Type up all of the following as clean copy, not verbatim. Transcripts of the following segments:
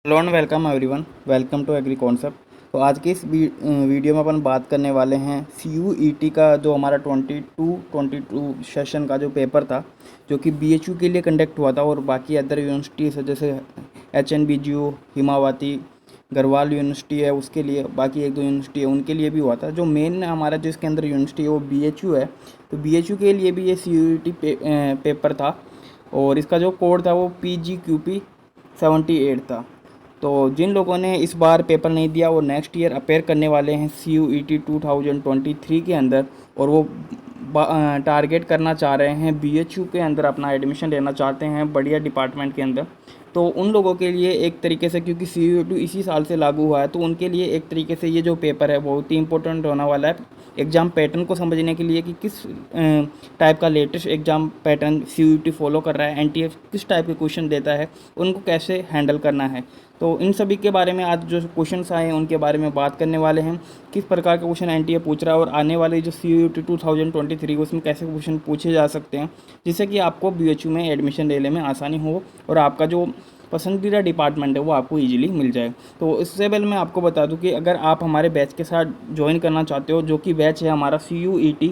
Hello and welcome everyone, welcome to agri concept. तो आज की इस वीडियो में अपन बात करने वाले हैं CUET का जो हमारा 22 सेशन का जो पेपर था, जो कि BHU के लिए कंडक्ट हुआ था और बाकी अदर यूनिवर्सिटीज़ जैसे HNBGU, हिमावती, गढ़वाल यूनिवर्सिटी है उसके लिए, बाकी एक दो यूनिवर्सिटी है उनके लिए भी हुआ था। जो मेन हमारा जिसके अंदर यूनिवर्सिटी है वो BHU है, तो BHU के लिए भी ये CUET पेपर था और इसका जो कोड था वो PGQP78 था। तो जिन लोगों ने इस बार पेपर नहीं दिया वो नेक्स्ट ईयर अपेयर करने वाले हैं CUET 2023 के अंदर, और वो टारगेट करना चाह रहे हैं BHU के अंदर अपना एडमिशन लेना चाहते हैं बढ़िया डिपार्टमेंट के अंदर। तो उन लोगों के लिए एक तरीके से, क्योंकि CUET इसी साल से लागू हुआ है, तो उनके लिए एक तरीके से ये जो पेपर है बहुत ही इंपॉर्टेंट होने वाला है एग्ज़ाम पैटर्न को समझने के लिए कि किस टाइप का latest exam pattern CUET follow कर रहा है, NTA किस टाइप के क्वेश्चन देता है, उनको कैसे हैंडल करना है। तो इन सभी के बारे में आज जो क्वेश्चंस आए हैं उनके बारे में बात करने वाले हैं, किस प्रकार के क्वेश्चन NTA पूछ रहा है और आने वाले जो CUET 2023 उसमें कैसे क्वेश्चन पूछे जा सकते हैं, जिससे कि आपको BHU में एडमिशन लेने में आसानी हो और आपका जो पसंदीदा डिपार्टमेंट है वो आपको इजीली मिल जाए। तो इससे पहले मैं आपको बता दूं कि अगर आप हमारे बैच के साथ ज्वाइन करना चाहते हो, जो कि बैच है हमारा CUET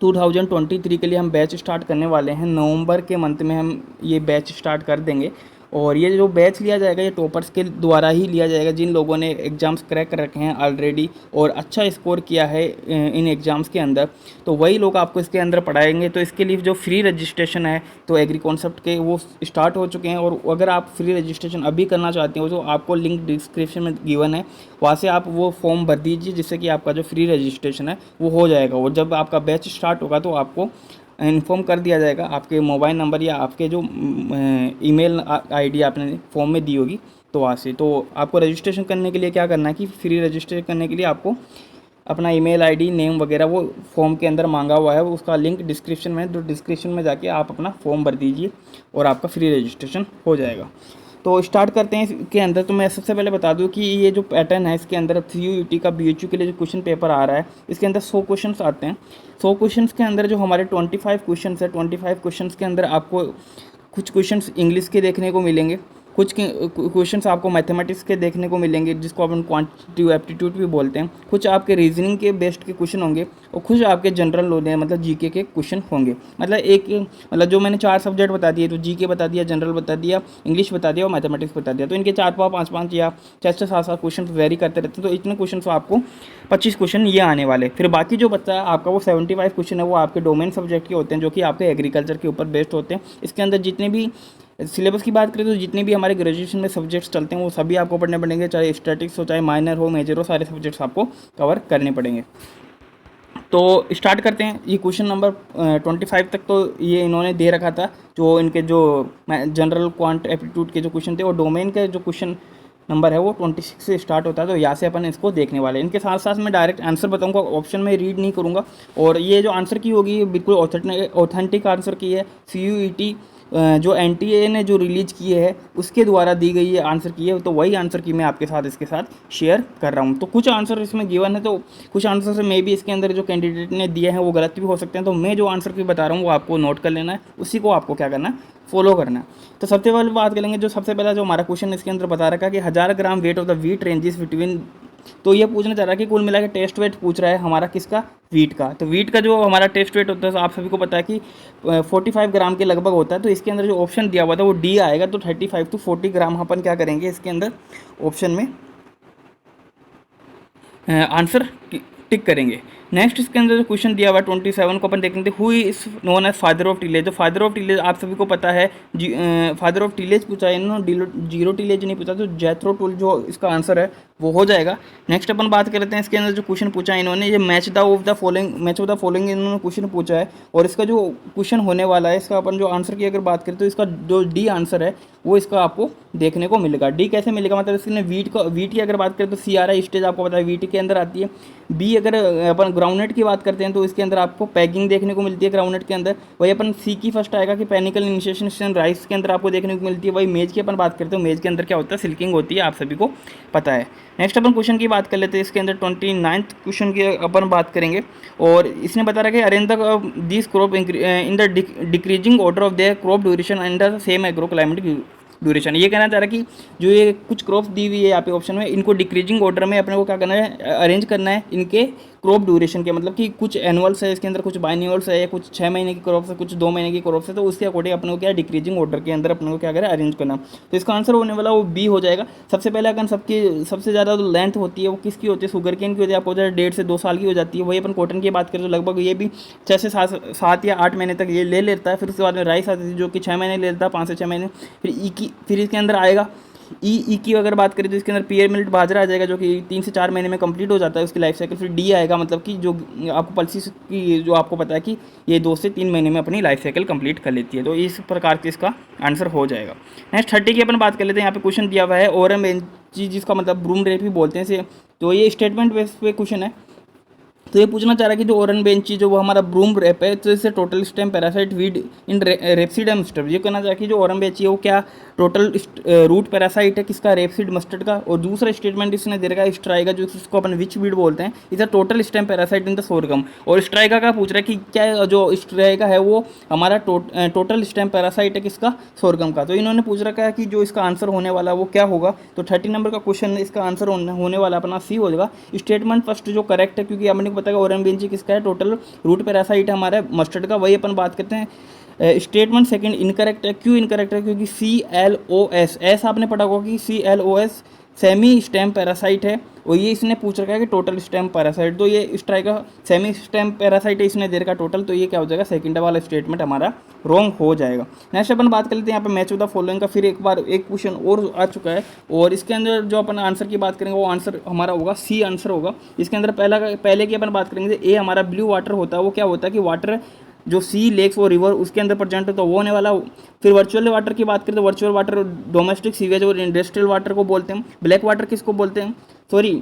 2023 के लिए हम बैच स्टार्ट करने वाले हैं, नवंबर के मंथ में हम ये बैच स्टार्ट कर देंगे। और ये जो बैच लिया जाएगा ये टॉपर्स के द्वारा ही लिया जाएगा, जिन लोगों ने एग्ज़ाम्स क्रैक कर रखे हैं ऑलरेडी और अच्छा स्कोर किया है इन एग्ज़ाम्स के अंदर, तो वही लोग आपको इसके अंदर पढ़ाएंगे। तो इसके लिए जो फ्री रजिस्ट्रेशन है तो एग्री कॉन्सेप्ट के वो स्टार्ट हो चुके हैं, और अगर आप फ्री रजिस्ट्रेशन अभी करना चाहते हो तो आपको लिंक डिस्क्रिप्शन में गिवन है, वहाँ से आप वो फॉर्म भर दीजिए, जिससे कि आपका जो फ्री रजिस्ट्रेशन है वो हो जाएगा। और जब आपका बैच स्टार्ट होगा तो आपको इन्फॉर्म कर दिया जाएगा आपके मोबाइल नंबर या आपके जो ईमेल आईडी आपने फॉर्म में दी होगी, तो वहाँ से। तो आपको रजिस्ट्रेशन करने के लिए क्या करना है कि फ्री रजिस्ट्रेशन करने के लिए आपको अपना ईमेल आईडी, नेम वगैरह वो फॉर्म के अंदर मांगा हुआ है, उसका लिंक डिस्क्रिप्शन में, तो डिस्क्रिप्शन में जाके आप अपना फॉर्म भर दीजिए और आपका फ्री रजिस्ट्रेशन हो जाएगा। तो स्टार्ट करते हैं इसके अंदर। तो मैं सबसे पहले बता दूं कि ये जो पैटर्न है इसके अंदर CUET का BHU के लिए जो क्वेश्चन पेपर आ रहा है, इसके अंदर 100 क्वेश्चंस आते हैं। 100 क्वेश्चंस के अंदर जो हमारे 25 क्वेश्चंस है, 25 क्वेश्चंस के अंदर आपको कुछ क्वेश्चंस इंग्लिश के देखने को मिलेंगे, कुछ क्वेश्चंस आपको मैथमेटिक्स के देखने को मिलेंगे जिसको अपन क्वांटिटेटिव एप्टीट्यूड भी बोलते हैं, कुछ आपके रीजनिंग के बेस्ड के क्वेश्चन होंगे और कुछ आपके जनरल नॉलेज मतलब GK के क्वेश्चन होंगे। मतलब जो मैंने 4 सब्जेक्ट बता दिए, तो GK बता दिया, जनरल बता दिया, इंग्लिश बता दिया और मैथमेटिक्स बता दिया, तो इनके 4 5 5 या 6 7 7 क्वेश्चन वेरी करते रहते हैं। तो इतने क्वेश्चन तो आपको 25 क्वेश्चन ये आने वाले। फिर बाकी जो बचा है आपका वो 75 क्वेश्चन है, वो आपके डोमेन सब्जेक्ट के होते हैं, जो कि आपके एग्रीकल्चर के ऊपर बेस्ड होते हैं। इसके अंदर जितने भी सिलेबस की बात करें तो जितने भी हमारे ग्रेजुएशन में सब्जेक्ट्स चलते हैं वो सभी आपको पढ़ने पड़ेंगे, चाहे स्टैटिक्स हो, चाहे माइनर हो, मेजर हो, सारे सब्जेक्ट्स आपको कवर करने पड़ेंगे। तो स्टार्ट करते हैं। ये क्वेश्चन नंबर 25 तक तो ये इन्होंने दे रखा था, जो इनके जो जनरल क्वांट एप्टीट्यूड के जो क्वेश्चन थे, और डोमेन के जो क्वेश्चन नंबर है वो 26 से स्टार्ट होता है। तो यहाँ से अपन इसको देखने वाले हैं। इनके साथ साथ मैं डायरेक्ट आंसर बताऊंगा, ऑप्शन में रीड नहीं करूंगा। और ये जो आंसर की होगी बिल्कुल ऑथेंटिक आंसर की है, CUET जो NTA ने जो रिलीज किए है उसके द्वारा दी गई ये आंसर की है, तो वही आंसर की मैं आपके साथ इसके साथ शेयर कर रहा हूँ। तो कुछ आंसर इसमें गिवन है, तो कुछ आंसर से मे भी इसके अंदर जो कैंडिडेट ने दिए हैं वो गलत भी हो सकते हैं। तो मैं जो आंसर की बता रहा हूँ वो आपको नोट कर लेना है, उसी को आपको क्या करना है, फॉलो करना है। तो सबसे पहले बात करेंगे, जो सबसे पहला जो हमारा क्वेश्चन इसके अंदर बता रखा है कि 1000 gram weight of the wheat ranges between, तो ये पूछना चाह रहा है कि कुल मिला के टेस्ट वेट पूछ रहा है हमारा किसका, वीट का। तो वीट का जो हमारा टेस्ट वेट होता है, तो आप सभी को पता है कि 45 ग्राम के लगभग होता है। तो इसके अंदर जो ऑप्शन दिया हुआ था वो D आएगा, तो 35 to 40 ग्राम अपन क्या करेंगे इसके अंदर ऑप्शन में आंसर टिक करेंगे। नेक्स्ट इसके अंदर जो क्वेश्चन दिया हुआ है 27 को अपन देखेंगे, who is known as father of tillage. तो फादर ऑफ टिलेज आप सभी को पता है, फादर ऑफ टिलेज पूछा है इन्होंने, जीरो टिलेज नहीं पूछा, तो जैथरो टूल जो इसका आंसर है वो हो जाएगा। नेक्स्ट अपन बात कर लेते हैं, इसके अंदर जो क्वेश्चन पूछा है इन्होंने, ये मैच ऑफ द फॉलोइंग इन्होंने क्वेश्चन पूछा है। और इसका जो क्वेश्चन होने वाला है, इसका अपन जो आंसर की अगर बात करें तो इसका जो D आंसर है वो इसका आपको देखने को मिलेगा। D कैसे मिलेगा, मतलब इसने वीट की अगर बात करें तो CRI स्टेज आपको पता है वीट के अंदर आती है। B अगर अपन ग्राउंडनट की बात करते हैं तो इसके अंदर आपको पैगिंग देखने को मिलती है ग्राउंडनट के अंदर। वही अपन C की फर्स्ट आएगा कि पैनिकल इनिशिएशन राइस के अंदर आपको देखने को मिलती है। वही मेज की अपन बात करते हैं, मेज के अंदर क्या होता है, सिल्किंग होती है, आप सभी को पता है। नेक्स्ट अपन क्वेश्चन की बात कर लेते हैं, इसके अंदर 29th क्वेश्चन की अपन बात करेंगे। और इसने बता रहा है कि arrange this crop in the decreasing order of their crop duration under the same agro climatic duration. ये कहना चाह रहा है कि जो ये कुछ क्रॉप्स दी हुई है यहाँ पे ऑप्शन में, इनको डिक्रीजिंग ऑर्डर में अपने को क्या करना है, अरेंज करना है इनके क्रॉप ड्यूरेशन के, मतलब कि कुछ एनुअल्स है इसके अंदर, कुछ बाइनिवल्स है, या कुछ 6 महीने की क्रॉप्स है, कुछ 2 महीने की क्रॉप्स है, तो उसके अकॉर्डिंग अपने को क्या डिक्रीजिंग ऑर्डर के अंदर अपने को क्या करें, अरेंज करना। तो इसका आंसर होने वाला वो बी हो जाएगा। सबसे पहले अगर सबकी सबसे ज़्यादा जो लेंथ होती है वो किसकी होती है, शुगर केन की होती है, आपको 1.5 से 2 साल की हो जाती है। वही अपन कॉटन की बात करें तो लगभग ये भी 6 से 7 या 8 महीने तक ये ले लेता है। फिर उसके बाद में राइस आती है जो कि 6 महीने ले लेता है, 5 से 6 महीने। फिर इसके अंदर आएगा ई की अगर बात करें तो इसके अंदर पीयर मिल्ट बाजरा आ जाएगा जो कि 3 से 4 महीने में कंप्लीट हो जाता है उसकी लाइफ साइकिल। फिर डी आएगा, मतलब कि जो आपको पल्सीज की जो आपको पता है कि ये 2 से 3 महीने में अपनी लाइफ साइकिल कंप्लीट कर लेती है। तो इस प्रकार के इसका आंसर हो जाएगा। नेक्स्ट 30 की अपन बात कर लेते हैं। यहाँ पे क्वेश्चन दिया हुआ है ओरम बेंची, जिसका मतलब ब्रूम रेप भी बोलते हैं इसे। तो ये स्टेटमेंट बेस पे क्वेश्चन है। तो ये पूछना चाह रहा है कि जो ओरन बेंची जो वो हमारा ब्रूम रेप है, तो इससे total stem parasite weed in rapeseed and mustard. ये कहना चाह रहा है कि जो ओरन बेंची है वो क्या टोटल रूट पैरासाइट है किसका, रेपसीड मस्टर्ड का। और दूसरा स्टेटमेंट इसने दे रखा है स्ट्राइका, जो इसको अपन विच वीड बोलते हैं, is a total stem parasite in the sorghum. और स्ट्राइका का पूछ रहा है कि क्या जो स्ट्राइका है वो हमारा टोटल स्टेम पैरासाइट है किसका, सोरगम का। तो इन्होंने पूछ रखा है कि जो इसका आंसर होने वाला वो क्या होगा। तो 30 नंबर का क्वेश्चन इसका आंसर होने वाला अपना सी हो जाएगा। स्टेटमेंट फर्स्ट जो करेक्ट है, क्योंकि अपने को पता है ओरन बेंची किसका है, टोटल रूट पैरासाइट है हमारा मस्टर्ड का, वही अपन बात करते हैं। स्टेटमेंट सेकंड इनकरेक्ट है। क्यों इनकरेक्ट है, क्योंकि CLOS एस आपने पढ़ा होगा कि CLOS सेमी स्टेम पैरासाइट है, और ये इसने पूछ रखा है कि टोटल स्टेम पैरासाइट। तो ये स्ट्राइका सेमी स्टेम पैरासाइट है, इसने दे रखा टोटल, तो ये क्या हो जाएगा, सेकंड वाला स्टेटमेंट हमारा रॉन्ग हो जाएगा। नेक्स्ट अपन बात कर लेते हैं यहाँ पे मैच ऑफ द फॉलोइंग का। फिर एक बार एक क्वेश्चन और आ चुका है, और इसके अंदर जो अपन आंसर की बात करेंगे वो आंसर हमारा होगा सी आंसर होगा। इसके अंदर पहले की अपन बात करेंगे, ए हमारा ब्लू वाटर होता है, वो क्या होता है कि वाटर जो सी लेक्स और रिवर उसके अंदर प्रेजेंट होता है वो होने वाला। फिर वर्चुअल वाटर की बात करें तो वर्चुअल वाटर डोमेस्टिक सीवेज और इंडस्ट्रियल वाटर को बोलते हैं। ब्लैक वाटर किसको बोलते हैं, sorry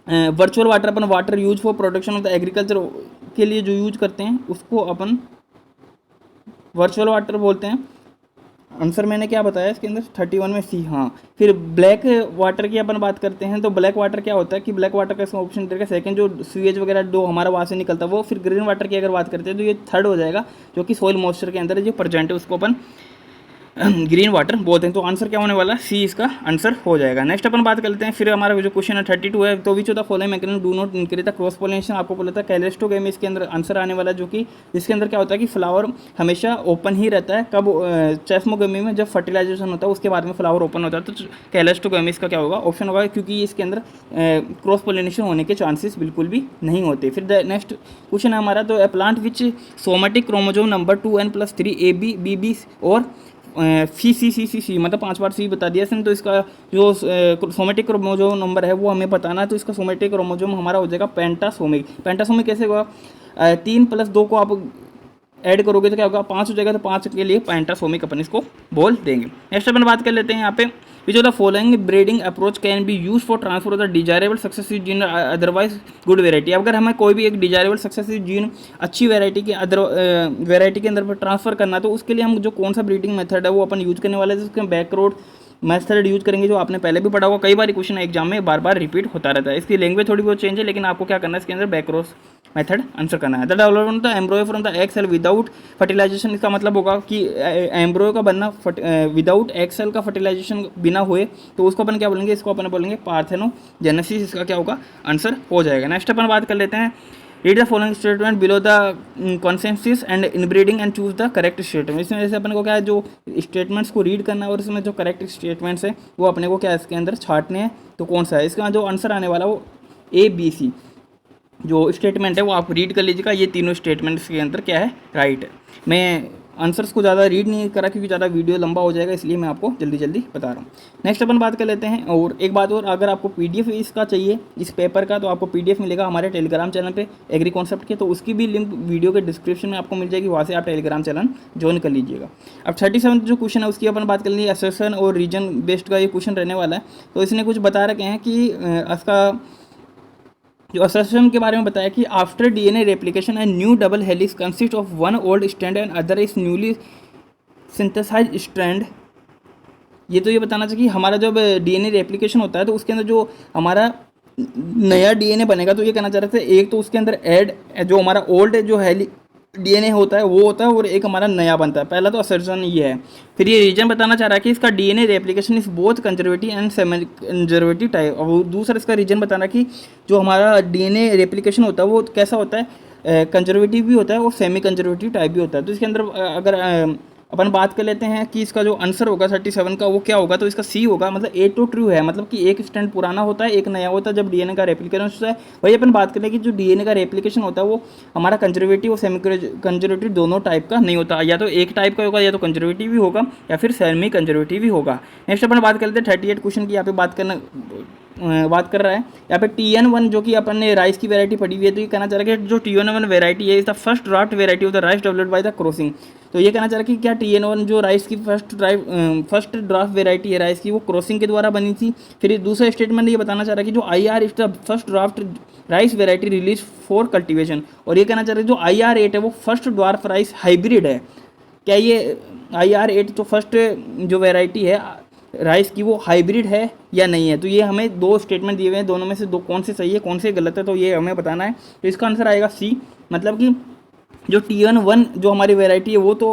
virtual water upon water use for production of the agriculture के लिए जो यूज करते हैं उसको अपन वर्चुअल वाटर बोलते हैं। आंसर मैंने क्या बताया इसके अंदर 31 में सी। हाँ, फिर ब्लैक वाटर की अपन बात करते हैं तो ब्लैक वाटर क्या होता है कि ब्लैक वाटर का इसमें ऑप्शन देगा सेकंड, जो सीवेज वगैरह जो हमारा वहाँ से निकलता है वो। फिर ग्रीन वाटर की अगर बात करते हैं तो ये थर्ड हो जाएगा, जो कि सॉइल मॉइस्चर के अंदर जो प्रेजेंट है उसको अपन ग्रीन वाटर बोलते हैं। तो आंसर क्या होने वाला है, सी इसका आंसर हो जाएगा। नेक्स्ट अपन बात करते हैं, फिर हमारा जो क्वेश्चन है 32 है। तो विच of the following mechanism do not increase the cross pollination. आपको बोला था कैलेस्टोगेमी इसके अंदर आंसर आने वाला है, जो कि इसके अंदर क्या होता है कि फ्लावर हमेशा ओपन ही रहता है। कब, चेस्मोगेमी में जब फर्टिलाइजेशन होता है उसके बाद में फ्लावर ओपन होता है। तो कैलेस्टोगेमी इसका क्या होगा, ऑप्शन होगा, क्योंकि इसके अंदर क्रॉस पोलिनेशन होने के चांसेस बिल्कुल भी नहीं होते। फिर नेक्स्ट क्वेश्चन है हमारा, तो plant which somatic chromosome number 2n+3 AB BB और सी मतलब 5 बार सी बता दिया इसने। तो इसका जो सोमेटिक क्रोमोजोम नंबर है वो हमें बताना है। तो इसका सोमेटिक क्रोमोजोम हमारा हो जाएगा पेंटासोमिक। पेंटासोमिक कैसे होगा, 3+2 को आप ऐड करोगे तो क्या होगा, 5 हो जाएगा। तो 5 के लिए पेंटासोमिक अपन इसको बोल देंगे। नेक्स्ट अपन बात कर लेते हैं यहाँ पे, विच of the following breeding approach can be use for transfer of the desirable successive gene otherwise good variety. अगर हमें कोई भी एक डिजायरेबल सक्सेसिव जीन अच्छी वेराइटी के वेराइटी के अंदर पर ट्रांसफर करना है, तो उसके लिए हम जो कौन सा ब्रीडिंग मेथड है वो अपन यूज करने वाले हैं, जिसके बैकवर्ड मेथड यूज करेंगे, जो आपने पहले भी पढ़ा होगा। कई बार क्वेश्चन एग्जाम में बार बार रिपीट होता रहता है। इसकी लैंग्वेज थोड़ी बहुत चेंज है, लेकिन आपको क्या करना है इसके अंदर बैकवर्ड मेथड आंसर करना है। The development the embryo from the egg cell without fertilization. इसका मतलब होगा कि एम्ब्रॉय का बनना विदाउट एग सेल का फर्टिलाइजेशन बिना हुए, तो उसको अपन क्या बोलेंगे, इसको अपन बोलेंगे पार्थेनोजेनेसिस। इसका क्या होगा, आंसर हो जाएगा। नेक्स्ट अपन बात कर लेते हैं, read the following statement below the consensus and inbreeding and choose the correct statement. इसमें जैसे अपन को क्या है, जो स्टेटमेंट्स को रीड करना है और इसमें जो करेक्ट स्टेटमेंट्स है वो अपने को क्या है इसके अंदर छांटने हैं। तो कौन सा है इसका जो आंसर आने वाला वो ABC जो स्टेटमेंट है वो आप रीड कर लीजिएगा। ये तीनों स्टेटमेंट्स के अंदर क्या है, राइट है। मैं आंसर्स को ज़्यादा रीड नहीं करा क्योंकि ज़्यादा वीडियो लंबा हो जाएगा, इसलिए मैं आपको जल्दी जल्दी बता रहा हूँ। नेक्स्ट अपन बात कर लेते हैं, और एक बात और, अगर आपको PDF इसका चाहिए इस पेपर का, तो आपको PDF मिलेगा हमारे टेलीग्राम चैनल पे एग्री कॉन्सेप्ट के। तो उसकी भी लिंक वीडियो के डिस्क्रिप्शन में आपको मिल जाएगी, वहाँ से आप टेलीग्राम चैनल ज्वाइन कर लीजिएगा। अब 37 जो क्वेश्चन है उसकी अपन बात कर लेंगे। एसेसन और रीजन बेस्ड का ये क्वेश्चन रहने वाला है। तो इसने कुछ बता रखे हैं कि इसका जो असर्शन के बारे में बताया कि after DNA replication and new double helix consist of one old strand and other is newly synthesized strand. ये तो ये बताना चाहिए कि हमारा जब DNA रेप्लिकेशन होता है तो उसके अंदर जो हमारा नया DNA बनेगा, तो ये कहना चाह रहे थे एक तो उसके अंदर ऐड जो हमारा ओल्ड जो डीएनए होता है वो होता है और एक हमारा नया बनता है। पहला तो असर्शन ये है। फिर ये रीजन बताना चाह रहा है कि इसका DNA replication is both conservative and semi conservative type. और दूसरा इसका रीजन बताना कि जो हमारा डीएनए रेप्लिकेशन होता है वो कैसा होता है, कंजर्वेटिव भी होता है और सेमी कंजर्वेटिव टाइप भी होता है। तो इसके अंदर अगर अपन बात कर लेते हैं कि इसका जो आंसर होगा 37 का वो क्या होगा, तो इसका सी होगा। मतलब ए टू ट्रू है, मतलब कि एक स्टैंड पुराना होता है एक नया होता है जब डीएनए का रेप्लिकेशन होता है। वही अपन बात करें कि जो डीएनए का रेप्लिकेशन होता है वो हमारा कंजर्वेटिव और सेमी कंजर्वेटिव दोनों टाइप का नहीं होता, या तो एक टाइप का होगा या तो कंजर्वेटिव भी होगा या फिर सेमी कंजर्वेटिव भी होगा। नेक्स्ट अपन बात कर लेते हैं 38 क्वेश्चन की। यहाँ पे बात कर रहा है यहाँ पे TN1 जो कि अपन ने राइस की वैरायटी पढ़ी हुई है। तो ये कहना चाह रहा है कि जो TN1 वैरायटी है is the first draft variety of the rice developed by the crossing. तो ये कहना चाह रहा है कि क्या TN1 जो राइस की फर्स्ट ड्राफ्ट वैरायटी है राइस की वो क्रॉसिंग के द्वारा बनी थी। फिर दूसरा स्टेटमेंट ये बताना चाह रहा है कि जो IR is the first draft rice variety release for cultivation. और ये कहना चाह रहा है जो IR8 है वो फर्स्ट ड्वार्फ राइस हाइब्रिड है। क्या ये IR8 जो फर्स्ट जो वैरायटी है राइस की वो हाइब्रिड है या नहीं है। तो ये हमें दो स्टेटमेंट दिए हुए हैं, दोनों में से दो कौन से सही है कौन से गलत है, तो ये हमें बताना है। तो इसका आंसर आएगा सी। मतलब कि जो TN1 जो हमारी वैरायटी है वो तो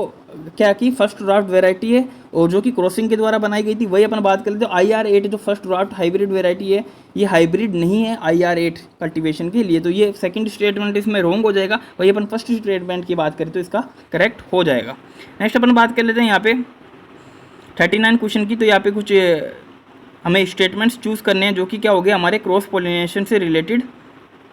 क्या की फर्स्ट ड्राफ्ट वैरायटी है और जो कि क्रॉसिंग के द्वारा बनाई गई थी। वही अपन बात कर लेते हैं IR8 जो फर्स्ट ड्राफ्ट हाइब्रिड वैरायटी है ये हाइब्रिड नहीं है IR8 कल्टीवेशन के लिए। तो ये सेकंड स्टेटमेंट इसमें रॉन्ग हो जाएगा। वही अपन फर्स्ट स्टेटमेंट की बात करें तो इसका करेक्ट हो जाएगा। नेक्स्ट अपन बात कर लेते हैं यहाँ पे 39 क्वेश्चन की। तो यहाँ पे कुछ हमें स्टेटमेंट्स चूज़ करने हैं जो कि क्या हो गए हमारे क्रॉस पोलिनेशन से रिलेटेड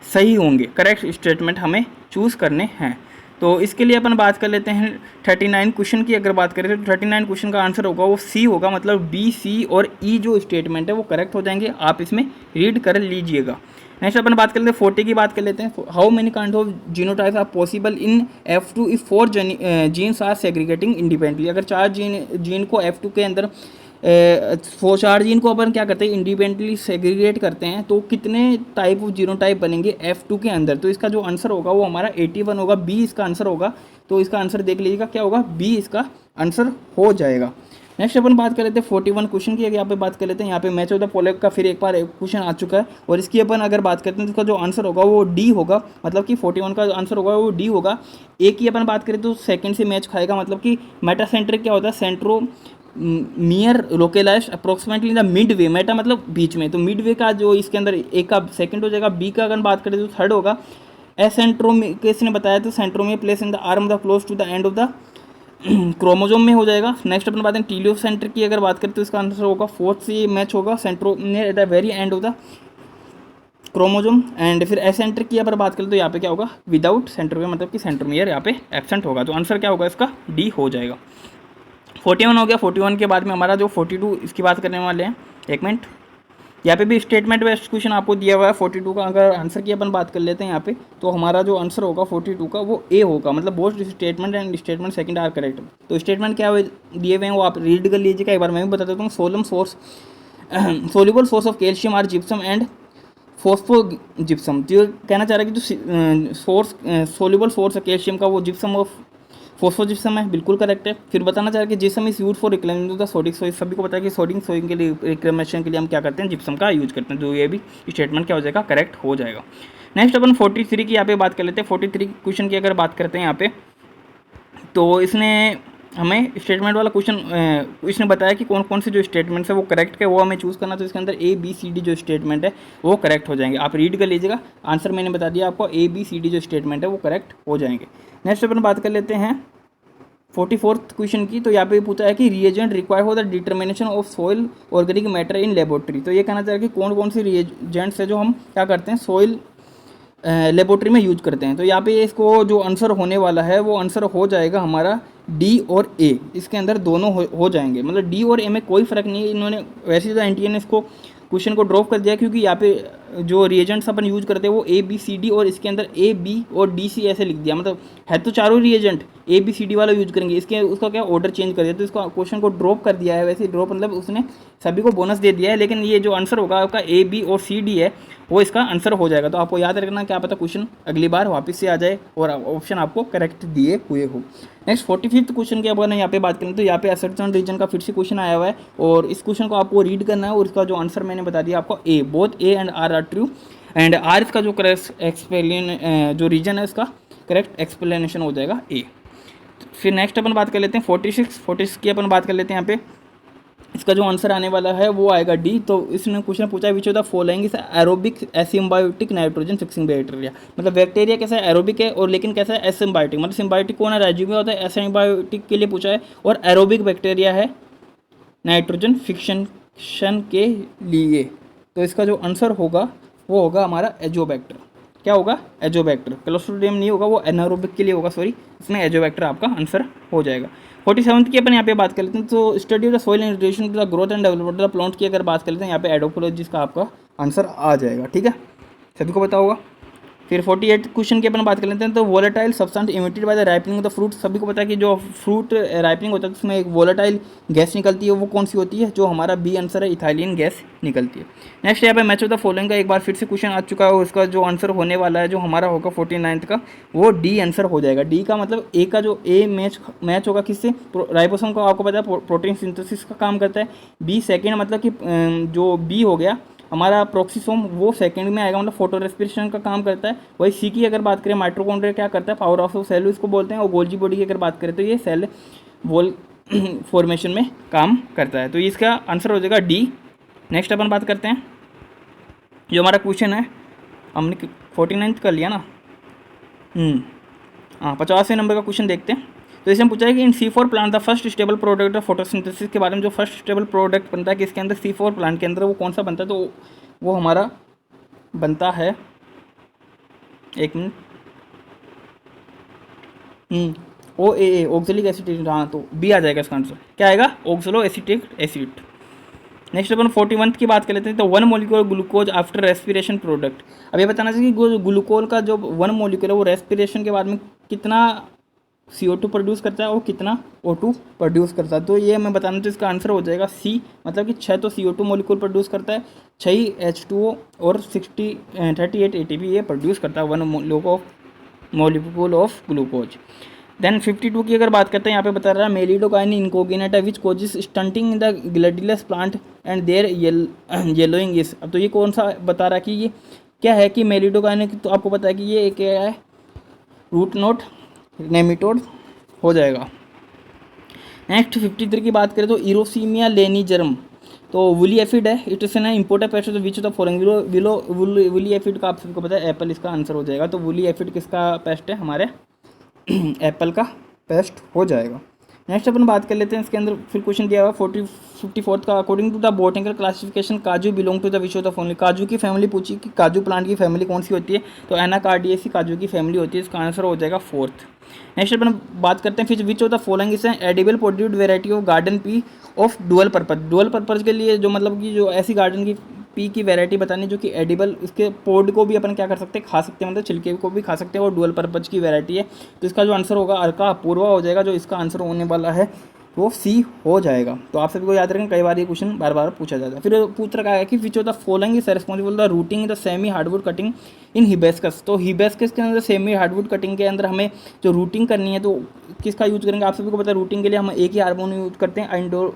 सही होंगे, करेक्ट स्टेटमेंट हमें चूज़ करने हैं। तो इसके लिए अपन बात कर लेते हैं 39 क्वेश्चन की। अगर बात करें तो 39 क्वेश्चन का आंसर होगा वो सी होगा। मतलब B, C और E जो स्टेटमेंट है वो करेक्ट हो जाएंगे। आप इसमें रीड कर लीजिएगा। नेक्स्ट अपन बात कर लेते हैं 40 की बात कर लेते हैं। How many kind of genotypes are possible in F2 if 4 genes are segregating independently. अगर 4 जीन को F2 के अंदर 4 जीन को अपन क्या करते हैं इंडिपेंडेंटली सेग्रीगेट करते हैं तो कितने टाइप ऑफ जीनोटाइप बनेंगे F2 के अंदर। तो इसका जो आंसर होगा वो हमारा 81 होगा। बी इसका आंसर होगा। तो इसका आंसर देख लीजिएगा क्या होगा, बी इसका आंसर हो जाएगा। नेक्स्ट अपन बात कर लेते हैं 41 क्वेश्चन की। यहाँ पे बात कर लेते हैं यहाँ पे मैच ऑफ द फॉलोइंग का फिर एक बार क्वेश्चन आ चुका है और इसकी अपन अगर बात करते हैं तो इसका जो आंसर होगा वो डी होगा। मतलब कि 41 का आंसर होगा वो डी होगा। एक ही अपन बात करें तो सेकंड से मैच खाएगा। मतलब कि मेटासेंट्रिक क्या होता है, centro near localize approximately in the mid way. Meta मतलब बीच में, तो मिड वे का जो इसके अंदर एक का सेकंड हो जाएगा। बी का अगर बात करें तो थर्ड होगा। एसेंट्रोमियस ने बताया तो centromere place in the arm the close to the end of the chromosome में हो जाएगा। नेक्स्ट अपन बात करें टीलियोसेंटर की अगर बात करें तो इसका आंसर होगा फोर्थ से मैच होगा, centromere at the very and of the chromosome. And फिर एसेंटर की अगर बात करें तो यहाँ पे क्या होगा, विदाउट सेंट्रोमियर, मतलब कि सेंट्रोमियर यहाँ पे एब्सेंट होगा। तो आंसर क्या होगा इसका, डी हो जाएगा। 41 हो गया। 41 के बाद में हमारा जो 42 इसकी बात करने वाले हैं। एक मिनट, यहाँ पे भी स्टेटमेंट बेस्ड क्वेश्चन आपको दिया हुआ है 42 का। अगर आंसर की अपन बात कर लेते हैं यहाँ पे तो हमारा जो आंसर होगा 42 का वो ए होगा। मतलब both statement and statement second are correct. तो स्टेटमेंट क्या दिए हुए हैं वो आप रीड कर लीजिएगा। एक बार मैं भी बता देता हूँ। Soluble source of calcium are gypsum and phosphogypsum. जो कहना चाह रहा है कि जो सोल्यूबल सोर्स है कैल्शियम का वो जिप्सम ऑफ फोस्फोजिप्सम है, बिल्कुल करेक्ट है। फिर बताना चाह रहा है कि gypsum is use for reclaiming the sodic soil. सभी को पता है कि सोडिक सोइल के लिए रिक्लेमेशन के लिए हम क्या करते हैं, जिप्सम का यूज करते हैं। तो ये भी स्टेटमेंट क्या हो जाएगा, करेक्ट हो जाएगा। नेक्स्ट अपन 43 की यहाँ पे बात कर लेते हैं। 43 क्वेश्चन की अगर बात करते हैं यहाँ पे तो इसने हमें स्टेटमेंट वाला क्वेश्चन इसने बताया कि कौन कौन से जो स्टेटमेंट्स है वो करेक्ट है वो हमें चूज़ करना। तो इसके अंदर ABCD जो स्टेटमेंट है वो करेक्ट हो जाएंगे। आप रीड कर लीजिएगा। आंसर मैंने बता दिया आपको, ABCD जो स्टेटमेंट है वो करेक्ट हो जाएंगे। नेक्स्ट अपन बात कर लेते हैं 44th क्वेश्चन की। तो यहाँ पे पूछा है कि reagent require for the determination of soil organic matter in laboratory. तो ये कहना चाह रहा है कि कौन कौन से रिएजेंट्स है जो हम क्या करते हैं सॉइल लेबोरेटरी में यूज करते हैं। तो यहाँ पे इसको जो आंसर होने वाला है वो आंसर हो जाएगा हमारा डी और ए। इसके अंदर दोनों हो जाएंगे। मतलब डी और ए में कोई फर्क नहीं है। इन्होंने वैसे तो एनटीए ने इसको क्वेश्चन को ड्रॉप कर दिया क्योंकि यहाँ पे जो रिएजेंट्स अपन यूज करते हैं वो ABCD और इसके अंदर AB और DC ऐसे लिख दिया। मतलब है तो चारों रिएजेंट ABCD वाला यूज करेंगे, इसके उसका क्या ऑर्डर चेंज कर दिया। तो इसका क्वेश्चन को ड्रॉप कर दिया है। वैसे ड्रॉप मतलब उसने सभी को बोनस दे दिया है, लेकिन ये जो आंसर होगा आपका AB और CD है वो इसका आंसर हो जाएगा। तो आपको याद रखना, क्या पता क्वेश्चन अगली बार वापस से आ जाए और ऑप्शन आपको करेक्ट दिए हुए हो। नेक्स्ट 45th क्वेश्चन की अपन यहाँ पे बात करें तो यहाँ पे असर्शन रीजन का फिर से क्वेश्चन आया हुआ है और इस क्वेश्चन को आपको रीड करना है और इसका जो आंसर मैंने बता दिया आपको A, both A and R R true. And R इसका जो करेक्ट एक्सप्लेन जो रीजन है इसका करेक्ट एक्सप्लेनेशन हो जाएगा ए। फिर नेक्स्ट अपन बात कर लेते हैं 46 की अपन बात कर लेते हैं। यहाँ पे इसका जो आंसर आने वाला है वो आएगा डी। तो इसने क्वेश्चन पूछा which of the following is aerobic asymbiotic nitrogen fixing bacteria. मतलब बैक्टीरिया कैसा है, एरोबिक है, और लेकिन कैसा है, एसिम्बायोटिक। मतलब सिम्बायोटिक कौन है, राइजोबियम होता है, एसिम्बायोटिक के लिए पूछा है, और एरोबिक बैक्टीरिया है नाइट्रोजन फिक्शन के लिए। तो इसका जो आंसर होगा वो होगा हमारा एजोबैक्टर। क्या होगा, एजोबैक्टर। क्लोस्ट्रीडियम नहीं होगा, वो एनारोबिक के लिए होगा, सॉरी, इसमें एजोबैक्टर आपका आंसर हो जाएगा। 47 की अपन यहाँ पे बात कर लेते हैं। तो study of the soil in relation to the growth and development of plant की अगर बात कर लेते हैं, यहाँ पे एडोफोलॉजिस्ट का आपका आंसर आ जाएगा। ठीक है, सभी को पता होगा। फिर 48 क्वेश्चन की अपन बात कर लेते हैं। तो volatile substance emitted by the ripening of the fruit. सभी को पता है कि जो फ्रूट राइपनिंग होता है तो उसमें एक वोलेटाइल गैस निकलती है, वो कौन सी होती है, जो हमारा बी आंसर है, इथाइलिन गैस निकलती है। नेक्स्ट यहाँ पे मैच ऑफ द फॉलोइंग का एक बार फिर से क्वेश्चन आ चुका है, और उसका जो आंसर होने वाला है जो हमारा होगा 49 का, वो डी आंसर हो जाएगा। डी का मतलब ए का जो ए मैच होगा किससे, राइबोसोम को आपको पता है प्रोटीन सिंथेसिस का काम करता है। बी सेकेंड मतलब कि जो बी हो गया हमारा प्रोक्सीसोम, वो सेकंड में आएगा, मतलब फोटो रेस्पिरेशन का काम करता है। वही सी की अगर बात करें, माइटोकॉन्ड्रिया क्या करता है, पावर ऑफ सेल इसको बोलते हैं। और गोल्जी बॉडी की अगर बात करें तो ये सेल वॉल फॉर्मेशन में काम करता है। तो इसका आंसर हो जाएगा डी। नेक्स्ट अपन बात करते हैं, जो हमारा क्वेश्चन है हमने 49 कर लिया ना, 50वें नंबर का क्वेश्चन देखते हैं। तो इसमें पूछा है कि इन C4 plant the first stable product of photosynthesis के बारे में, जो फर्स्ट स्टेबल प्रोडक्ट बनता है कि इसके अंदर C4 प्लांट के अंदर वो कौन सा बनता है, तो वो हमारा बनता है, एक मिनट, OAA ऑक्सैलिक एसिटिक। हाँ, तो बी आ जाएगा इसका आंसर। क्या आएगा, ऑक्सलो एसिटिक एसिड। नेक्स्ट अपन 41 की बात कर लेते हैं। तो 1 molecule glucose after respiration product. अब ये बताना चाहिए कि ग्लूकोज का जो 1 मोलिक्यूल है वो रेस्पिरेशन के बाद में कितना CO2 प्रोड्यूस करता है और कितना O2 प्रोड्यूस करता है। तो ये मैं बताना तो इसका आंसर हो जाएगा सी, मतलब कि 6 तो CO2 मोलिक्यूल प्रोड्यूस करता है, 6 H2O और 38 ATP ये प्रोड्यूस करता है 1 मोलिक्यूल ऑफ ग्लूकोज। देन 52 की अगर बात करते हैं, यहाँ पे बता रहा है Meloidogyne incognita which causes stunting in the gladiolus plant and their yellowing is. अब तो ये कौन सा बता रहा है कि ये क्या है कि मेलिडोकाइन, तो आपको पता है कि ये क्या है, रूट नोट नेमिटोड हो जाएगा। नेक्स्ट 53 की बात करें तो इरोसीमिया लेनिजर्म, तो वुली एफिड है, it is an important paste of which of the following. Woolly aphid का आप सबको पता है एप्पल इसका आंसर हो जाएगा। तो वुली एफिड किसका पेस्ट है, हमारे एप्पल का पेस्ट हो जाएगा। नेक्स्ट अपन बात कर लेते हैं, इसके अंदर फिर क्वेश्चन दिया हुआ 54 का, according to the botanical classification काजू belong to the which of the following. काजू की फैमिली पूछी कि काजू प्लांट की फैमिली कौन सी होती है, तो एनाकार्डियेसी काजू की फैमिली होती है, इसका आंसर हो जाएगा 4th। नेक्स्ट अपन बात करते हैं फिर विच of the following is edible produced variety of garden pea of dual purpose. Dual purpose के लिए जो मतलब कि जो ऐसी गार्डन की पी की वैरायटी बतानी जो कि एडिबल, इसके पोड को भी अपन क्या कर सकते हैं, खा सकते हैं, मतलब छिलके को भी खा सकते हैं, और डुअल पर्पज की वैरायटी है। तो इसका जो आंसर होगा अर्का अपूर्वा हो जाएगा, जो इसका आंसर होने वाला है वो सी हो जाएगा। तो आप सभी को याद रखें, कई बार ये क्वेश्चन बार बार पूछा जाता है। फिर पूछ रखा है कि which of the following is responsible the rooting in the semi hardwood cutting in hibiscus. तो हिबेस्कस के अंदर सेमी हार्डवुड कटिंग के अंदर हमें जो रूटिंग करनी है तो किसका यूज करेंगे, आप सभी को पता है रूटिंग के लिए हम एक ही हार्मोन यूज करते हैं, इंडोल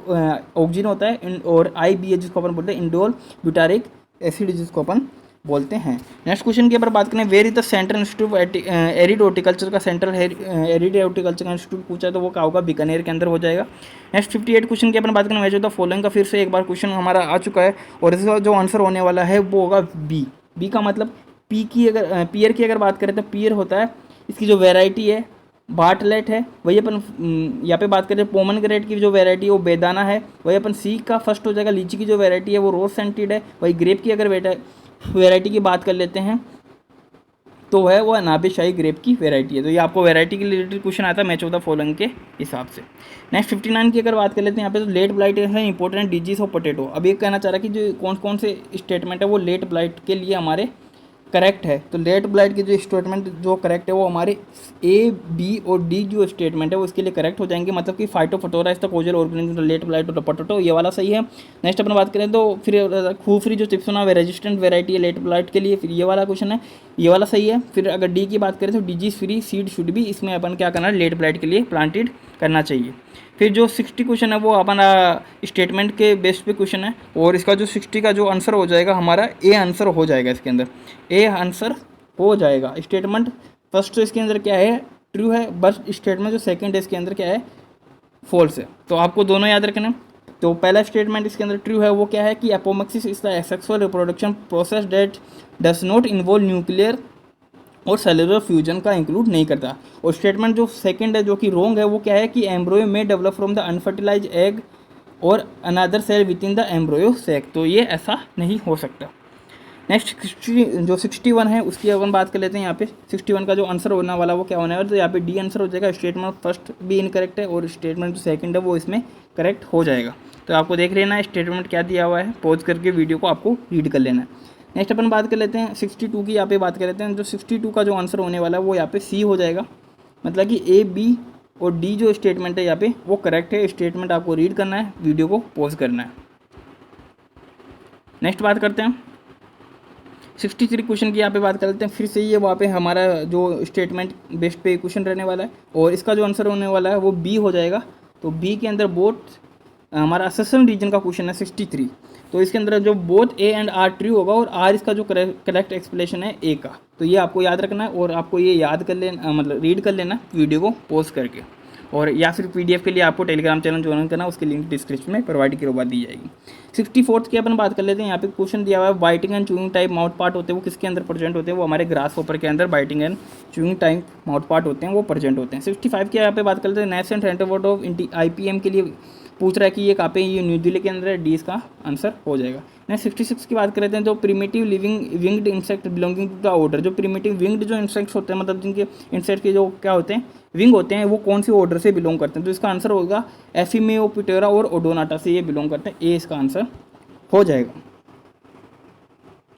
ऑक्सीजन होता है, और IBA जिसको अपन बोलते हैं इंडोल ब्यूटारिक एसिड जिसको अपन बोलते हैं। नेक्स्ट क्वेश्चन की अगर बात करें, where is the central institute arid horticulture का सेंट्रल एरिड हॉर्टिकल्चर का इंस्टीट्यूट पूछा है, तो वो क्या होगा, बीकानेर के अंदर हो जाएगा। नेक्स्ट 58 क्वेश्चन की अपन बात करें, मैच ऑफ द फॉलोइंग का फिर से एक बार क्वेश्चन हमारा आ चुका है, और इसका जो आंसर होने वाला है वो होगा बी का मतलब पियर की अगर बात करें तो पियर होता है, इसकी जो वेराइटी है बार्टलेट है। वही अपन यहाँ पे बात करें पोमनग्रेनेट की जो वैरायटी है वो बेदाना है। वही अपन सी का फर्स्ट हो जाएगा, लीची की जो वैरायटी है वो रोज सेंटेड है। वही ग्रेप की अगर वैरायटी की बात कर लेते हैं तो है वो अनाबेशाही ग्रेप की वैरायटी है। तो ये आपको वैरायटी के रिलेटेड क्वेश्चन आता है मैच ऑफ द फॉलोइंग के हिसाब से। नेक्स्ट 59 की अगर बात कर लेते हैं, यहाँ पे तो लेट ब्लाइट है इंपॉर्टेंट डिजीज ऑफ पोटैटो। अब ये कहना चाह रहा है कि जो कौन कौन से स्टेटमेंट है वो लेट ब्लाइट के लिए हमारे करेक्ट है। तो लेट ब्लाइट की जो स्टेटमेंट जो करेक्ट है वो हमारे A, B और D जो स्टेटमेंट है वो इसके लिए करेक्ट हो जाएंगे, मतलब कि Phytophthora is the causal organism late blight और पोटैटो, ये वाला सही है। नेक्स्ट अपन बात करें तो फिर खूफरी जो चिप्सोना वे रेजिस्टेंट वेराइटी है लेट ब्लाइट के लिए, फिर ये वाला क्वेश्चन है, ये वाला सही है। फिर अगर D की बात करें तो डिजीज फ्री सीड शुड भी, इसमें अपन क्या करना है, लेट ब्लाइट के लिए प्लांटेड करना चाहिए। फिर जो 60 क्वेश्चन है वो अपना स्टेटमेंट के बेस पे क्वेश्चन है, और इसका जो 60 का जो आंसर हो जाएगा हमारा ए आंसर हो जाएगा, इसके अंदर ए आंसर हो जाएगा। स्टेटमेंट फर्स्ट तो इसके अंदर क्या है, ट्रू है, बट स्टेटमेंट जो सेकंड है इसके अंदर क्या है, फॉल्स है। तो आपको दोनों याद रखना है। तो पहला स्टेटमेंट इसके अंदर ट्रू है वो क्या है कि apomixis is the asexual reproduction process date does not involve nuclear और सेलुलर फ्यूजन का इंक्लूड नहीं करता। और स्टेटमेंट जो सेकंड है जो कि रॉन्ग है वो क्या है कि एम्ब्रोयो में develop from the unfertilized egg और another cell within the embryo sac. तो ये ऐसा नहीं हो सकता। नेक्स्ट जो 61 है उसकी अपन बात कर लेते हैं। यहाँ पे 61 का जो आंसर होने वाला वो क्या होने वाला है, तो यहाँ पे डी आंसर हो जाएगा। स्टेटमेंट फर्स्ट भी इनकरेक्ट है और स्टेटमेंट जो सेकंड है वो इसमें करेक्ट हो जाएगा। तो आपको देख लेना है स्टेटमेंट क्या दिया हुआ है, पॉज करके वीडियो को आपको रीड कर लेना है। नेक्स्ट अपन बात कर लेते हैं 62 की। यहाँ पे बात कर लेते हैं जो 62 का जो आंसर होने वाला है वो यहाँ पे सी हो जाएगा। मतलब कि ए, बी और डी जो स्टेटमेंट है यहाँ पे वो करेक्ट है। स्टेटमेंट आपको रीड करना है, वीडियो को पॉज करना है। नेक्स्ट बात करते हैं 63 क्वेश्चन की। यहाँ पे बात कर लेते हैं। फिर से ये वहाँ पे हमारा जो स्टेटमेंट बेस्ड पे क्वेश्चन रहने वाला है और इसका जो आंसर होने वाला है वो बी हो जाएगा। तो बी के अंदर बोथ हमारा अससन रीजन का क्वेश्चन है 63। तो इसके अंदर जो both A and R true होगा और आर इसका जो करेक्ट एक्सप्लेनेशन है ए का। तो ये आपको याद रखना है और आपको ये याद कर लेना, मतलब रीड कर लेना वीडियो को पॉज करके। और या फिर पीडीएफ के लिए आपको टेलीग्राम चैनल ज्वाइन करना, उसकी लिंक डिस्क्रिप्शन में प्रोवाइड करवा दी जाएगी। 64 की अपन बात कर लेते हैं। यहाँ पे क्वेश्चन दिया हुआ है biting and chewing type mouth part होते हैं वो किसके अंदर प्रेजेंट होते हैं, वो हमारे ग्रास होपर के अंदर biting and chewing type mouth part होते हैं वो प्रेजेंट होते हैं। 65 की यहाँ पे बात कर लेते हैं। National centre board of IPM के लिए पूछ रहा है कि ये कहाँ पे, ये न्यू दिल्ली के अंदर है। डी इसका आंसर हो जाएगा। नेक्स्ट 66 की बात कर लेते हैं। जो primitive living winged insect belonging to the order, जो प्रिमिटिव विंग्ड जो इंसेक्ट्स होते हैं, मतलब जिनके इंसेक्ट के जो क्या होते हैं विंग होते हैं, वो कौन सी ऑर्डर से बिलोंग करते हैं। तो इसका आंसर होगा एफिमेओपिटेरा और ओडोनाटा से ये बिलोंग करते हैं। ए इसका आंसर हो जाएगा।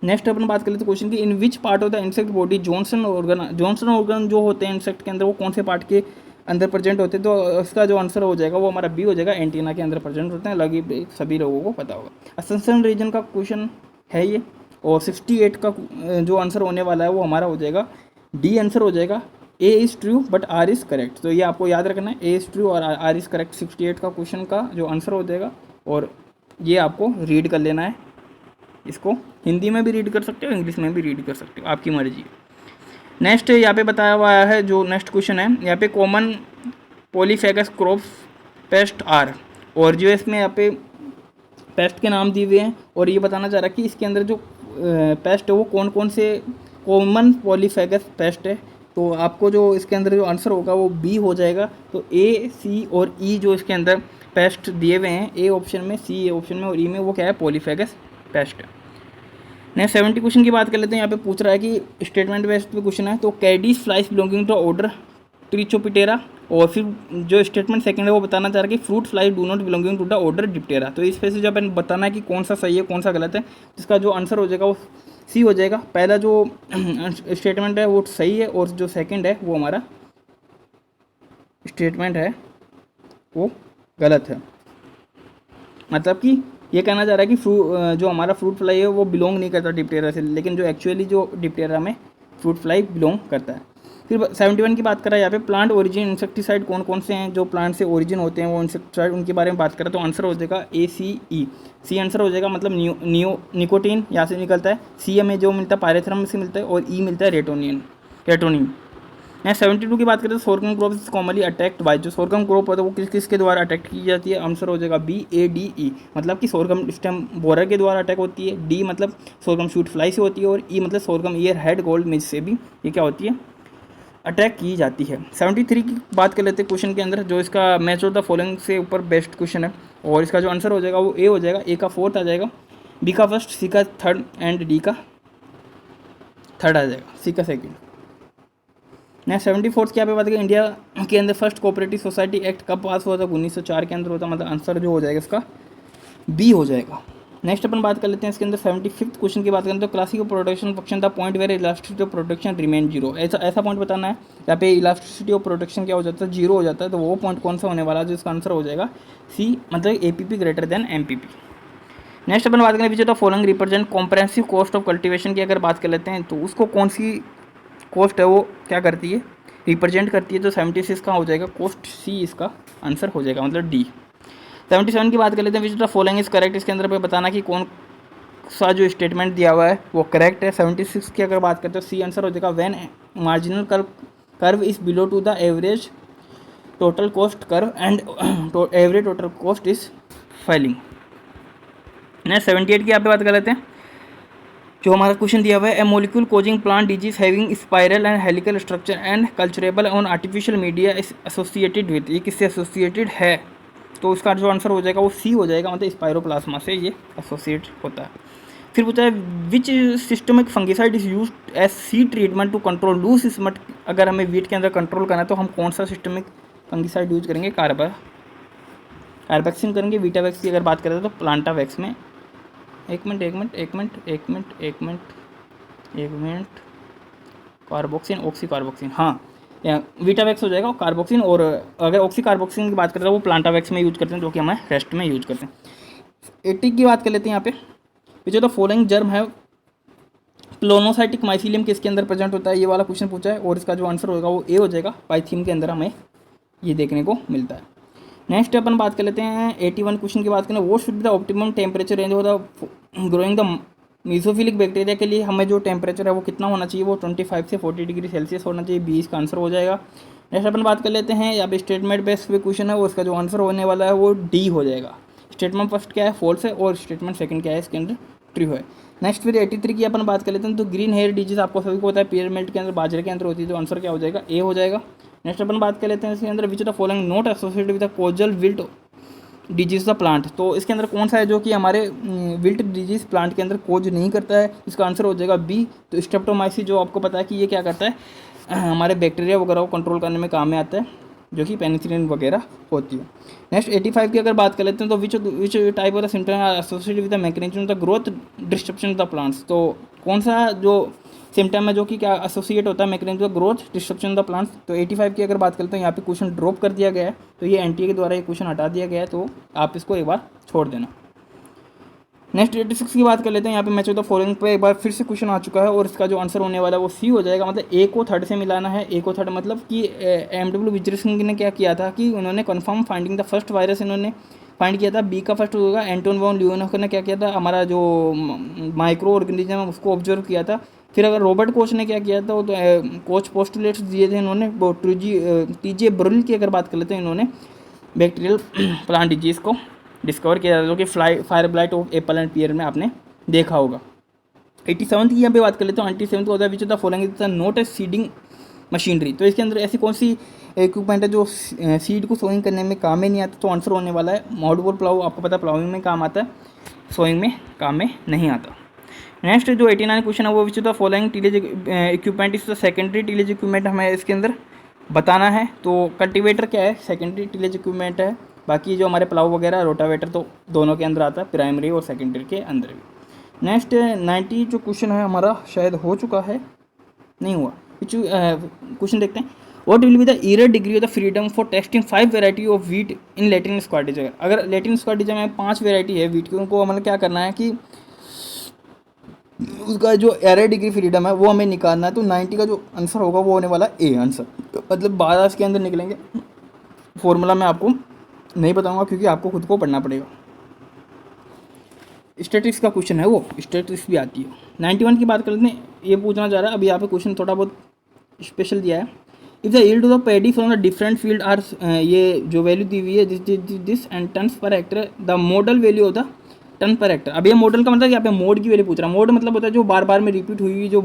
नेक्स्ट अपन बात कर लेते हैं क्वेश्चन की in which part of the insect body Johnston organ जो होते हैं इंसेक्ट के अंदर वो कौन से पार्ट के अंदर प्रेजेंट होते हैं। तो इसका जो आंसर हो जाएगा वो हमारा बी हो जाएगा। एंटीना के अंदर प्रेजेंट होते हैं, लगी सभी लोगों को पता होगा। असंसन रीजन का क्वेश्चन है ये। और 68 का जो आंसर होने वाला है वो हमारा हो जाएगा डी आंसर हो जाएगा। A is true but R is correct. तो ये आपको याद रखना है, ए इज़ ट्रू और आर इज़ करेक्ट 68 का क्वेश्चन का जो आंसर हो जाएगा। और ये आपको रीड कर लेना है, इसको हिंदी में भी रीड कर सकते हो, इंग्लिश में भी रीड कर सकते हो, आपकी मर्जी। नेक्स्ट यहाँ पे बताया हुआ है जो नेक्स्ट क्वेश्चन है यहाँ पे common polyphagous crops pest are, और जो इसमें यहाँ पे पेस्ट के नाम दिए हुए हैं और ये बताना चाह रहा है कि इसके अंदर जो पेस्ट है वो कौन कौन से कॉमन पॉलीफेगस पेस्ट है। तो आपको जो इसके अंदर जो आंसर होगा वो बी हो जाएगा। तो ए, सी और ई जो इसके अंदर पेस्ट दिए हुए हैं, ए ऑप्शन में, सी ऑप्शन में और ई में, वो क्या है, पॉलीफेगस पेस्ट। नेक्स्ट 70 क्वेश्चन की बात कर लेते हैं। यहाँ पे पूछ रहा है कि स्टेटमेंट बेस्ड पे क्वेश्चन है। तो caddis flies belonging to order Trichoptera, और फिर जो स्टेटमेंट सेकंड है वो बताना चाह रहा है कि fruit fly do not belonging to the order Diptera. तो इस पे से जब बताना है कि कौन सा सही है कौन सा गलत है, इसका जो आंसर हो जाएगा वो सी हो जाएगा। पहला जो स्टेटमेंट है वो सही है और जो सेकंड है वो हमारा स्टेटमेंट है वो गलत है। मतलब कि ये कहना चाह रहा है कि जो हमारा फ्रूट फ्लाई है वो बिलोंग नहीं करता डिप्टेरा से, लेकिन जो एक्चुअली जो डिप्टेरा में फ्रूट फ्लाई बिलोंग करता है। फिर 71 की बात करा यहाँ पे प्लांट ओरिजिन इंसेक्टिसाइड कौन कौन से हैं जो प्लांट से ओरिजिन होते हैं वो इंसेक्टिसाइड, उनके बारे में बात करें तो आंसर हो जाएगा ए, सी, ई। सी आंसर हो जाएगा, मतलब निकोटीन यहाँ से निकलता है, सी हमें जो मिलता है पायरेथ्रम से मिलता है और ई मिलता है रेटोनिन। नेक्स्ट 72 की बात करें तो sorghum crop is commonly attacked by, जो सोरगम क्रॉप होता है वो किसके द्वारा अटैक्ट की जाती है, आंसर हो जाएगा बी, ए, डी, ई। मतलब कि सोरगम स्टेम बोरर के द्वारा अटैक होती है, डी मतलब सोरगम शूट फ्लाई से होती है और ई मतलब सोरगम ईयर हेड गोल्ड मिज से भी ये क्या होती है, अटैक की जाती है। 73 की बात कर लेते हैं क्वेश्चन के अंदर, जो इसका मैच ऑफ द फॉलोइंग से ऊपर बेस्ट क्वेश्चन है और इसका जो आंसर हो जाएगा वो ए हो जाएगा। ए का फोर्थ आ जाएगा, बी का फर्स्ट, सी का थर्ड एंड डी का थर्ड आ जाएगा, सी का सेकेंड। नेक्स्ट 74 की यहाँ पे बात करें इंडिया के अंदर फर्स्ट कोऑपरेटिव सोसाइटी एक्ट कब पास हुआ था, 1904 के अंदर होता, मतलब आंसर जो हो जाएगा इसका बी हो जाएगा। नेक्स्ट अपन बात कर लेते हैं इसके अंदर 75th क्वेश्चन की बात करें तो classical production function the point where elasticity of production remain zero, ऐसा पॉइंट बताना है। यहाँ पे इलास्टिसिटी ऑफ प्रोटेक्शन क्या हो जाता है, जीरो हो जाता है। तो वो पॉइंट कौन सा होने वाला है, जो इसका आंसर हो जाएगा सी, मतलब APP greater than MPP। Next अपन बात करें which of the following represent comprehensive cost of cultivation की अगर बात कर लेते हैं तो उसको कौन सी कॉस्ट है वो क्या करती है, रिप्रेजेंट करती है। तो 76 का हो जाएगा कॉस्ट, सी इसका आंसर हो जाएगा, मतलब डी। 77 की बात कर लेते हैं which the following is correct, इसके अंदर पे बताना कि कौन सा जो स्टेटमेंट दिया हुआ है वो करेक्ट है। 76 की अगर बात करते हैं सी आंसर हो जाएगा when marginal curve is below to the average total cost curve and average total cost is falling. Next 78 की यहाँ पे बात कर लेते हैं। जो हमारा क्वेश्चन दिया हुआ है, a molecule causing plant disease having spiral and helical structure and culturable on artificial media is associated with, ये किससे एसोसिएटेड है? तो इसका जो आंसर हो जाएगा वो सी हो जाएगा, मतलब स्पाइरोप्लाज्मा से ये एसोसिएट होता है। फिर पूछा है which systemic fungicide is use as seed treatment to control loose smut, अगर हमें वीट के अंदर कंट्रोल करना है तो हम कौन सा सिस्टमिक फंगिसाइड यूज करेंगे? कार्बैक्सिन करेंगे। वीटावैक्स की अगर बात करें तो प्लांटावैक्स में, एक मिनट कार्बोक्सिन, ऑक्सी कार्बोक्सिन, हाँ वीटावैक्स हो जाएगा कार्बोक्सिन, और अगर ऑक्सी कार्बोक्सिन की बात करें तो वो प्लांटावैक्स में यूज करते हैं, जो कि हमें रेस्ट में यूज करते हैं। 80 की बात कर लेते हैं यहाँ पे, जो तो फॉलोइंग जर्म है प्लोनोसाइटिक माइसीलियम किसके अंदर प्रेजेंट होता है? ये वाला क्वेश्चन पूछा है, और इसका जो आंसर होगा वो ए हो जाएगा, पाइथीम के अंदर हमें ये देखने को मिलता है। नेक्स्ट अपन बात कर लेते हैं 81 क्वेश्चन की बात करें, वो should be the optimum temperature range होता है ग्रोइंग द मीजोफिलिक बैक्टीरिया के लिए हमें जो टेम्परेचर है वो कितना होना चाहिए? वो 25 से 40 डिग्री सेल्सियस होना चाहिए। 20 का आंसर हो जाएगा। नेक्स्ट अपन बात कर लेते हैं, यहाँ पे स्टेटमेंट बेस्ड क्वेश्चन है, और उसका जो आंसर होने वाला है वो डी हो जाएगा। स्टेटमेंट फर्स्ट क्या है? फॉल्स है, और स्टेटमेंट सेकंड क्या है? इसके अंदर ट्रू है। नेक्स्ट फिर 83 की अपन बात कर लेते हैं, तो ग्रीन हेयर डिजीज आपको सभी को होता है, पियर मिल्ट के अंदर, बाजरे के अंदर होती है, तो आंसर क्या हो जाएगा? ए हो जाएगा। नेक्स्ट अपन बात कर लेते हैं इसके अंदर, which the following not associated with the causal wilt disease the plant, तो इसके अंदर कौन सा है जो कि हमारे विल्ट डिजीज प्लांट के अंदर कोज नहीं करता है? इसका आंसर हो जाएगा बी। तो स्ट्रेप्टोमाइसिस जो आपको पता है कि ये क्या करता है, हमारे बैक्टीरिया वगैरह को कंट्रोल करने में काम में आता है, जो कि पेनिसिलिन वगैरह होती है। नेक्स्ट 85 की अगर बात कर लेते हैं, तो which type of the symptom are associated with the mechanism the growth disruption of the plants, तो कौन सा जो सिम्टम है जो कि क्या एसोसिएट होता है mechanism growth disruption the plants? तो 85 की अगर बात करते हैं, यहाँ पे क्वेश्चन ड्रॉप कर दिया गया है, तो ये एनटीए के द्वारा ये क्वेश्चन हटा दिया गया है, तो आप इसको एक बार छोड़ देना। नेक्स्ट 86 की बात कर लेते हैं, यहाँ पे मैच ऑफ द फॉलोइंग पे एक बार फिर से क्वेश्चन आ चुका है, और इसका जो आंसर होने वाला है वो सी हो जाएगा, मतलब ए को थर्ड से मिलाना है। ए को थर्ड मतलब कि एमडब्ल्यू विजरसिंह ने क्या किया था कि उन्होंने confirm finding the first virus इन्होंने फाइंड किया था। बी का फर्स्ट होगा एंटोन वॉन ल्यूएनहोफ ने क्या किया था, हमारा जो माइक्रो ऑर्गेनिज्म है उसको ऑब्जर्व किया था। फिर अगर रॉबर्ट कोच ने क्या किया था, तो कोच पोस्टुलेट्स दिए थे इन्होंने, वो टीजे ब्रुल की अगर बात कर लेते हैं, इन्होंने बैक्टीरियल प्लांट डिजीज़ को डिस्कवर किया था, जो कि fire blight of apple and pear में आपने देखा होगा। 87 की यहाँ पे बात कर लेते हैं। 87 को होता है which the following note A seeding machinery, तो इसके अंदर ऐसी कौन सी इक्विपमेंट है जो सीड को सोइंग करने में काम में नहीं आता? तो आंसर होने वाला है माउडबोर प्लाउ। आपको पता है प्लाउइंग में काम आता है, सोइंग में काम में नहीं आता। नेक्स्ट जो 89 क्वेश्चन है वो which the following tillage equipment is the secondary tillage equipment हमें इसके अंदर बताना है। तो कल्टीवेटर क्या है? सेकेंडरी टीलेज इक्विपमेंट है। बाकी जो हमारे प्लाउ वगैरह रोटावेटर तो दोनों के अंदर आता है, प्राइमरी और सेकेंडरी के अंदर भी। नेक्स्ट 90 जो क्वेश्चन है हमारा शायद हो चुका है, नहीं हुआ, क्वेश्चन देखते हैं। What will be the ear degree of the freedom for testing 5 variety of wheat in Latin square? अगर लैटिन स्क्वाडिजा में 5 वेराइटी है वीट की, उनको मतलब क्या करना है कि उसका जो एरर डिग्री फ्रीडम है वो हमें निकालना है। तो 90 का जो आंसर होगा वो होने वाला ए आंसर, मतलब 12 के अंदर निकलेंगे। फॉर्मूला मैं आपको नहीं बताऊंगा क्योंकि आपको खुद को पढ़ना पड़ेगा। स्टैटिस्टिक्स का क्वेश्चन है वो, स्टैटिस्टिक्स भी आती है। 91 की बात कर लेते हैं, ये पूछना चाह रहा है अभी यहाँ पे क्वेश्चन थोड़ा बहुत स्पेशल दिया है। If the yield of the paddy from the different field are, ये जो वैल्यू दी हुई है this and tons per hectare, the model value of the ton per hectare. अब ये मॉडल का मतलब यहाँ पे मोड की वैल्यू पूछ रहा है। मोड मतलब होता है जो बार बार में रिपीट हुई हुई जो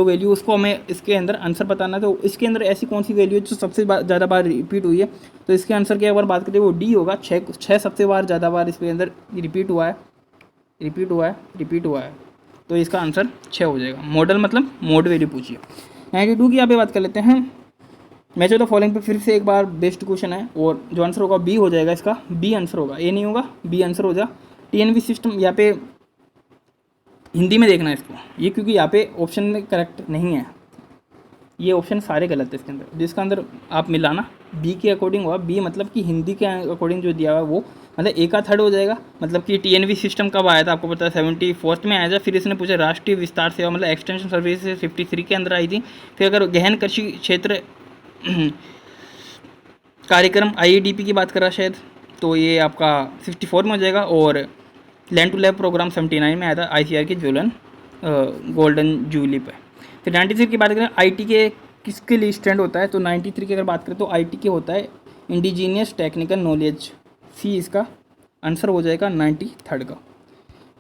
वैल्यू, उसको हमें इसके अंदर आंसर बताना है। तो इसके अंदर ऐसी कौन सी वैल्यू है जो सबसे ज़्यादा बार रिपीट हुई है? तो इसके आंसर की अगर बात करें वो डी होगा। 6 सबसे ज़्यादा बार इसके अंदर रिपीट हुआ है, तो इसका आंसर 6 हो जाएगा। मॉडल मतलब मोड वैल्यू पूछिए। 92 की यहाँ पे बात कर लेते हैं। मैच ऑफ द फॉलोइंग पे फिर से एक बार बेस्ट क्वेश्चन है, और जो आंसर होगा बी हो जाएगा, इसका बी आंसर होगा, ए नहीं होगा, बी आंसर हो जा। टीएनवी सिस्टम यहाँ पे हिंदी में देखना है इसको, ये क्योंकि यहाँ पे ऑप्शन में करेक्ट नहीं है, ये ऑप्शन सारे गलत है इसके अंदर। जिसका अंदर आप मिलाना बी के अकॉर्डिंग होगा, बी मतलब कि हिंदी के अकॉर्डिंग जो दिया हुआ है वो मतलब ए का थर्ड हो जाएगा। मतलब कि टीएनवी सिस्टम कब आया था आपको पता है, 74 में आया था। फिर इसने पूछा राष्ट्रीय विस्तार सेवा मतलब एक्सटेंशन सर्विस 53 के अंदर आई थी। फिर अगर गहन कृषि क्षेत्र कार्यक्रम IADP की बात करा शायद, तो ये आपका 64 में हो जाएगा। और लैंड टू लैब प्रोग्राम 79 में आया था ICR के गोल्डन जूबली पे। फिर 93 की बात करें आईटी के किसके लिए स्टैंड होता है, तो 93 की अगर बात करें तो आईटी के होता है इंडिजीनियस टेक्निकल नॉलेज, सी इसका आंसर हो जाएगा 93 का।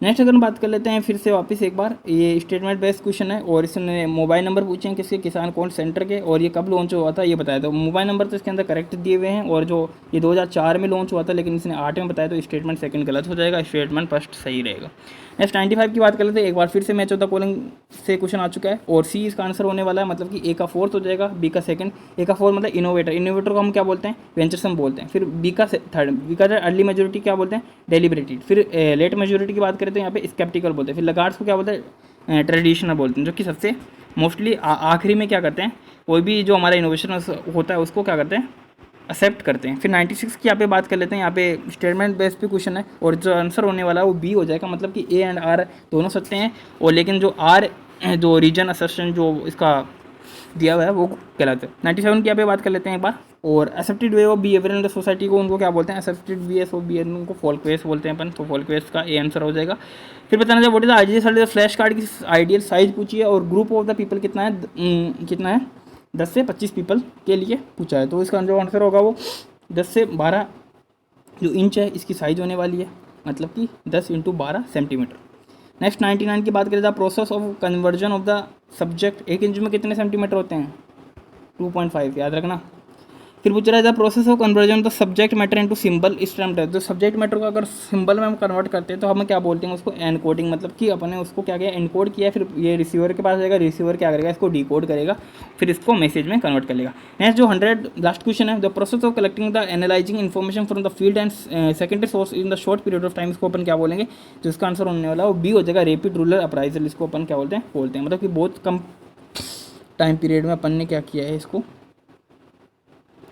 नेक्स्ट अगर हम बात कर लेते हैं फिर से वापस एक बार, ये स्टेटमेंट बेस्ड क्वेश्चन है और इसने मोबाइल नंबर पूछे हैं किसके, किसान कॉल सेंटर के, और ये कब लॉन्च हुआ था ये बताया था। मोबाइल नंबर तो इसके अंदर करेक्ट दिए हुए हैं, और जो ये 2004 में लॉन्च हुआ था लेकिन इसने 8 में बताया, तो स्टेटमेंट सेकंड गलत हो जाएगा, स्टेटमेंट फर्स्ट सही रहेगा। नेक्स्ट 95 की बात कर लेते हैं, एक बार फिर से मैच ऑफ द कॉलिंग से क्वेश्चन आ चुका है और सी इसका आंसर होने वाला है, मतलब कि ए का फोर्थ हो जाएगा, बी का सेकंड, ए का फोर्थ मतलब इनोवेटर, इनोवेटर को हम क्या बोलते हैं, वेंचरसम बोलते हैं। फिर बी का थर्ड, बी का अर्ली मेजोरिटी क्या बोलते हैं, डेलिबरेटेड। फिर लेट मेजोरिटी की बात करें तो यहाँ पे स्केप्टिकल बोलते हैं। फिर लगार्ड्स को क्या बोलते हैं, ट्रेडिशनल बोलते हैं, जो कि सबसे मोस्टली आखिरी में क्या करते हैं, कोई भी जो हमारा इनोवेशन होता है उसको क्या करते हैं, एक्सेप्ट करते हैं। फिर 96 की यहाँ पे बात कर लेते हैं, यहाँ पे स्टेटमेंट बेस्ड पे क्वेश्चन है और जो आंसर होने वाला है वो बी हो जाएगा, मतलब कि ए एंड आर दोनों सत्य हैं, और लेकिन जो आर जो रीजन असर्शन जो इसका दिया हुआ है वो कहलाते हैं। 97 की यहाँ पे बात कर लेते हैं एक बार, और accepted way of behaviour in the society को उनको क्या बोलते हैं, एक्सेप्टेड वे ऑफ बिहेवियर उनको फोल्कवेस बोलते हैं अपन, तो फोल्कवेस का ए आंसर हो जाएगा। फिर बताना चाहिए what is the ideal flash card की आइडियल साइज पूछी है, और ग्रुप ऑफ द पीपल कितना है, कितना है 10 से 25 पीपल के लिए पूछा है, तो इसका जो आंसर होगा वो 10 से 12 जो इंच है इसकी साइज़ होने वाली है, मतलब कि 10 × 12 सेंटीमीटर। नेक्स्ट 99 की बात करें, the process of conversion of the subject, 1 inch में कितने सेंटीमीटर होते हैं, 2.5 याद रखना। फिर पूछ रहा है the process of conversion the subject matter into symbol इस टर्म है, तो सब्जेक्ट मैटर को अगर सिंबल में हम कन्वर्ट करते हैं तो हम क्या बोलते हैं उसको, एनकोडिंग, मतलब कि अपने उसको क्या किया, एनकोड किया, फिर ये रिसीवर के पास जाएगा, रिसीवर क्या करेगा, इसको डिकोड करेगा, फिर इसको मैसेज में कन्वर्ट कर लेगा। नेक्स्ट जो 100 लास्ट क्वेश्चन है, the process of collecting the analysing information from the field and secondary source in the short period of time, इसको अपन क्या बोलेंगे, जो इसका आंसर होने वाला है वो बी हो जाएगा, रैपिड रूरल अप्राइजल, इसको अपन क्या बोलते हैं, मतलब कि बहुत कम टाइम पीरियड में अपन ने क्या किया है, इसको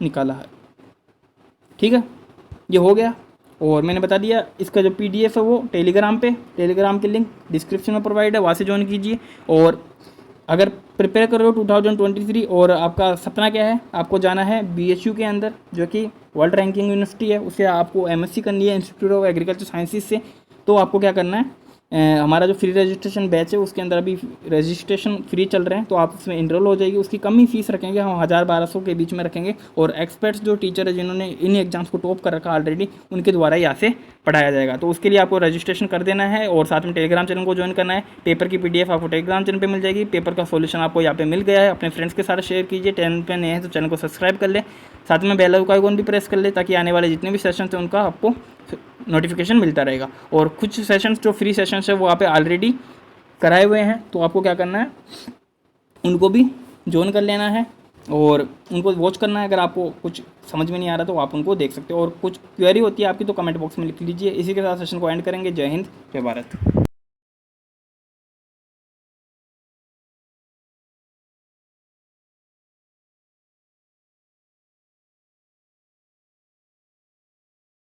निकाला है। ठीक है, ये हो गया, और मैंने बता दिया इसका जो पीडीएफ है वो टेलीग्राम के लिंक डिस्क्रिप्शन में प्रोवाइड है, वहाँ से ज्वाइन कीजिए। और अगर प्रिपेयर कर रहे हो 2023 और आपका सपना क्या है, आपको जाना है बीएचयू के अंदर जो कि वर्ल्ड रैंकिंग यूनिवर्सिटी है, उससे आपको एमएससी करनी है इंस्टीट्यूट ऑफ एग्रीकल्चर साइंसेज से, तो आपको क्या करना है, हमारा जो फ्री रजिस्ट्रेशन बैच है उसके अंदर अभी रजिस्ट्रेशन फ्री चल रहे हैं, तो आप उसमें इनरोल हो जाएगी। उसकी कम ही फीस रखेंगे हम, 1000-1200 के बीच में रखेंगे, और एक्सपर्ट्स जो टीचर है जिन्होंने इन एग्जाम्स को टॉप कर रखा ऑलरेडी, उनके द्वारा यहाँ से पढ़ाया जाएगा। तो उसके लिए आपको रजिस्ट्रेशन कर देना है और साथ में टेलीग्राम चैनल को ज्वाइन करना है। पेपर की पीडीएफ आपको टेलीग्राम चैनल पर मिल जाएगी, पेपर का सोल्यूशन आपको यहाँ पे मिल गया है, अपने फ्रेंड्स के साथ शेयर कीजिए। चैनल पर नए हैं तो चैनल को सब्सक्राइब कर ले, साथ में बेल आइकन भी प्रेस कर ले, ताकि आने वाले जितने भी सेशन हैं उनका आपको नोटिफिकेशन मिलता रहेगा। और कुछ सेशंस जो फ्री सेशंस है वो आप ऑलरेडी कराए हुए हैं, तो आपको क्या करना है, उनको भी ज्वाइन कर लेना है और उनको वॉच करना है। अगर आपको कुछ समझ में नहीं आ रहा तो आप उनको देख सकते हो, और कुछ क्वेरी होती है आपकी तो कमेंट बॉक्स में लिख लीजिए। इसी के साथ सेशन को एंड करेंगे। जय हिंद, जय भारत।